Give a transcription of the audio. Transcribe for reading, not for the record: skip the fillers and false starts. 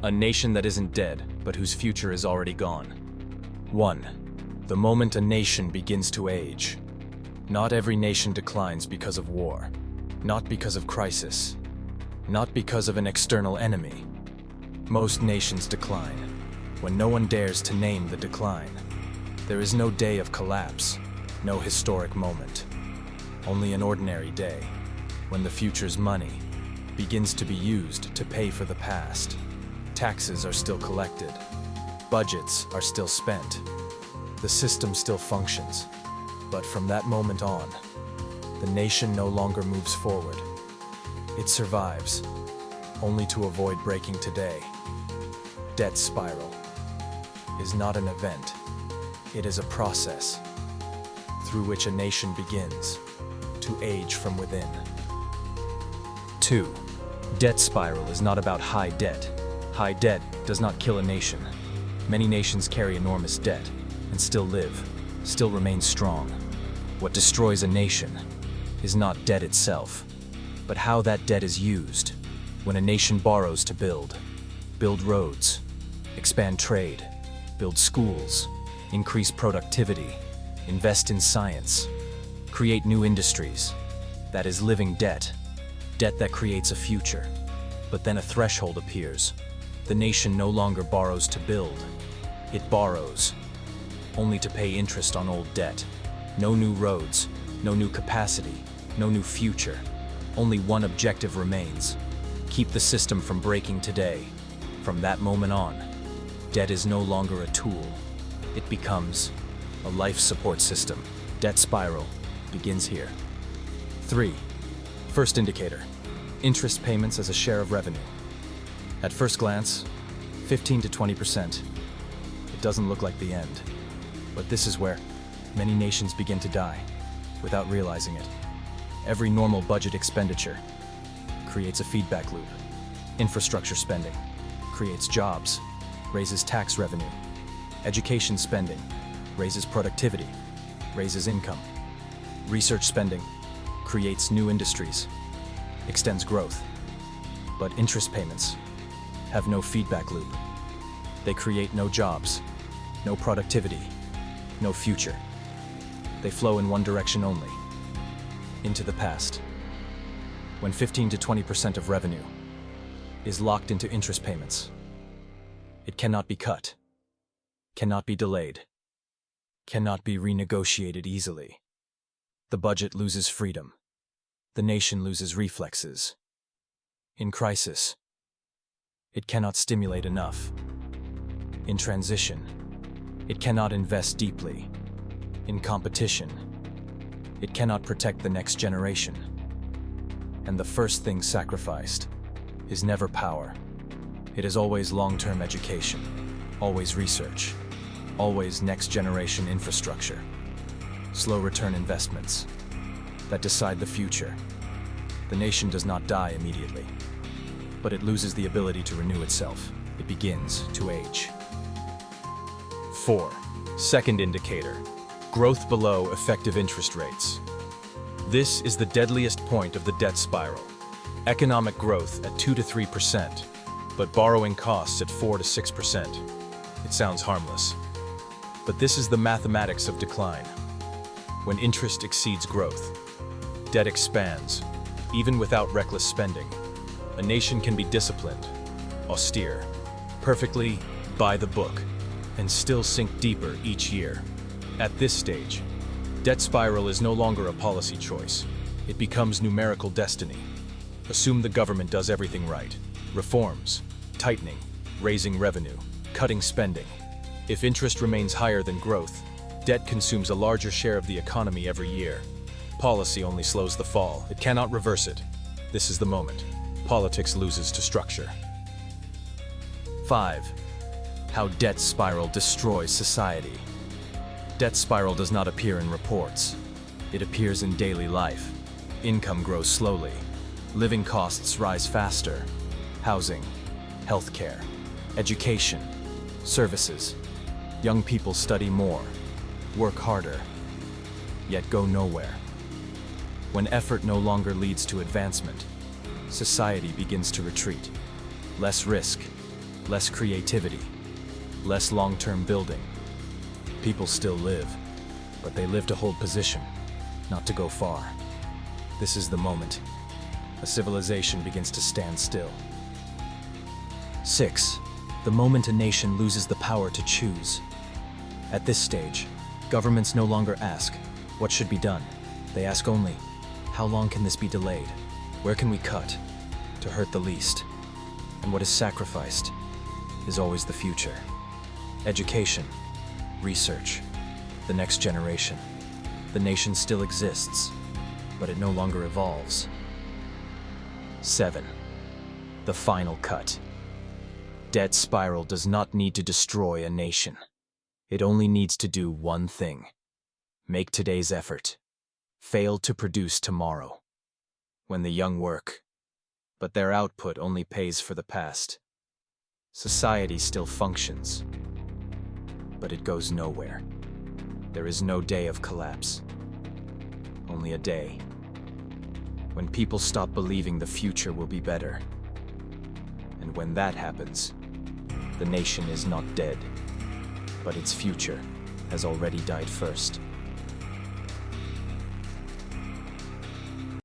A nation that isn't dead, but whose future is already gone. 1. The moment a nation begins to age. Not every nation declines because of war. Not because of crisis. Not because of an external enemy. Most nations decline when no one dares to name the decline. There is no day of collapse, no historic moment. Only an ordinary day, when the future's money begins to be used to pay for the past. Taxes are still collected. Budgets are still spent. The system still functions. But from that moment on, the nation no longer moves forward. It survives, only to avoid breaking today. Debt spiral is not an event. It is a process through which a nation begins to age from within. 2. Debt spiral is not about high debt. High debt does not kill a nation. Many nations carry enormous debt and still live, still remain strong. What destroys a nation is not debt itself, but how that debt is used. When a nation borrows to build roads, expand trade, build schools, increase productivity, invest in science, create new industries, that is living debt. Debt that creates a future. But then a threshold appears. The nation no longer borrows to build. It borrows, only to pay interest on old debt. No new roads, no new capacity, no new future. Only one objective remains: keep the system from breaking today. From that moment on, debt is no longer a tool. It becomes a life support system. Debt spiral begins here. 3. First indicator: interest payments as a share of revenue. At first glance, 15 to 20%. It doesn't look like the end. But this is where many nations begin to die without realizing it. Every normal budget expenditure creates a feedback loop. Infrastructure spending creates jobs, raises tax revenue. Education spending raises productivity, raises income. Research spending creates new industries, extends growth. But interest payments have no feedback loop. They create no jobs, no productivity, no future. They flow in one direction only, into the past. When 15 to 20% of revenue is locked into interest payments, it cannot be cut, cannot be delayed, cannot be renegotiated easily. The budget loses freedom. The nation loses reflexes. In crisis, it cannot stimulate enough. In transition, it cannot invest deeply. In competition, it cannot protect the next generation. And the first thing sacrificed is never power. It is always long-term education, always research, always next-generation infrastructure. Slow-return investments that decide the future. The nation does not die immediately, but it loses the ability to renew itself. It begins to age. 4. Second indicator: growth below effective interest rates. This is the deadliest point of the debt spiral. Economic growth at 2 to 3%, but borrowing costs at 4 to 6%. It sounds harmless, but this is the mathematics of decline. When interest exceeds growth, debt expands, even without reckless spending. A nation can be disciplined, austere, perfectly by the book, and still sink deeper each year. At this stage, debt spiral is no longer a policy choice. It becomes numerical destiny. Assume the government does everything right. Reforms, tightening, raising revenue, cutting spending. If interest remains higher than growth, debt consumes a larger share of the economy every year. Policy only slows the fall. It cannot reverse it. This is the moment. Politics loses to structure. 5. How debt spiral destroys society. Debt spiral does not appear in reports. It appears in daily life. Income grows slowly. Living costs rise faster. Housing, healthcare, education, services. Young people study more, work harder, yet go nowhere. When effort no longer leads to advancement, society begins to retreat. Less risk, less creativity, less long-term building. People still live, but they live to hold position, not to go far. This is the moment. A civilization begins to stand still. 6. The moment a nation loses the power to choose. At this stage, governments no longer ask, what should be done? They ask only, how long can this be delayed? Where can we cut to hurt the least? And what is sacrificed is always the future. Education, research, the next generation. The nation still exists, but it no longer evolves. 7. The final cut. Debt spiral does not need to destroy a nation. It only needs to do one thing. Make today's effort. Fail to produce tomorrow. When the young work, but their output only pays for the past. Society still functions, but it goes nowhere. There is no day of collapse, only a day when people stop believing the future will be better. And when that happens, the nation is not dead, but its future has already died first.